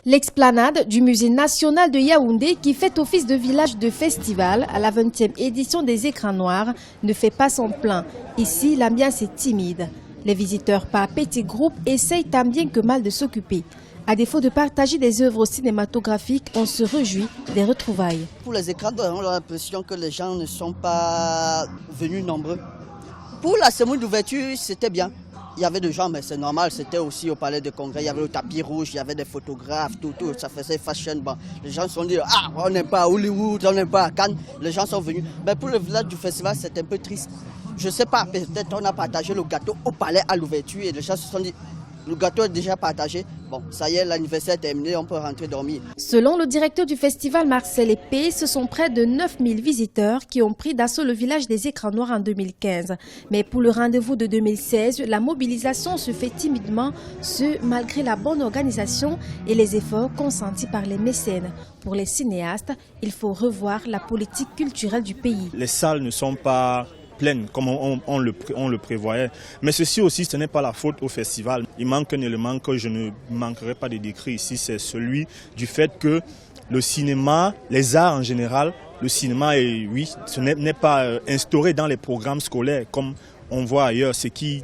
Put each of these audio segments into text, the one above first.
L'explanade du Musée national de Yaoundé, qui fait office de village de festival à la 20e édition des écrans noirs, ne fait pas son plein. Ici, l'ambiance est timide. Les visiteurs par petits groupes essayent tant bien que mal de s'occuper. À défaut de partager des œuvres cinématographiques, on se réjouit des retrouvailles. Pour les écrans, on a l'impression que les gens ne sont pas venus nombreux. Pour la cérémonie d'ouverture, c'était bien. Il y avait des gens, mais c'est normal, c'était aussi au palais de congrès, il y avait le tapis rouge, il y avait des photographes, tout, ça faisait fashion. Bon, les gens se sont dit, on n'est pas à Hollywood, on n'est pas à Cannes, les gens sont venus. Mais pour le village du festival, c'est un peu triste. Je ne sais pas, peut-être on a partagé le gâteau au palais à l'ouverture et les gens se sont dit, le gâteau est déjà partagé. Bon, ça y est, l'anniversaire est terminé, on peut rentrer dormir. Selon le directeur du festival Marcel Épée, ce sont près de 9000 visiteurs qui ont pris d'assaut le village des écrans noirs en 2015. Mais pour le rendez-vous de 2016, la mobilisation se fait timidement, ce malgré la bonne organisation et les efforts consentis par les mécènes. Pour les cinéastes, il faut revoir la politique culturelle du pays. Les salles ne sont pas pleine comme on le prévoyait. Mais ceci aussi, ce n'est pas la faute au festival. Il manque un élément que je ne manquerai pas de décrire ici, c'est celui du fait que le cinéma, les arts en général, le cinéma, ce n'est pas instauré dans les programmes scolaires comme on voit ailleurs, ce qui,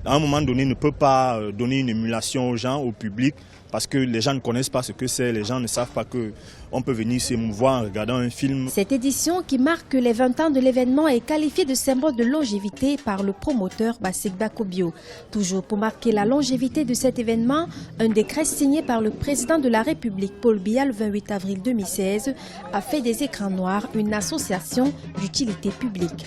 à un moment donné, ne peut pas donner une émulation aux gens, au public, parce que les gens ne connaissent pas ce que c'est, les gens ne savent pas qu'on peut venir s'émouvoir en regardant un film. Cette édition qui marque les 20 ans de l'événement est qualifiée de symbole de longévité par le promoteur Bassek Bakobio. Toujours pour marquer la longévité de cet événement, un décret signé par le président de la République, Paul Biya, le 28 avril 2016, a fait des écrans noirs une association d'utilité publique.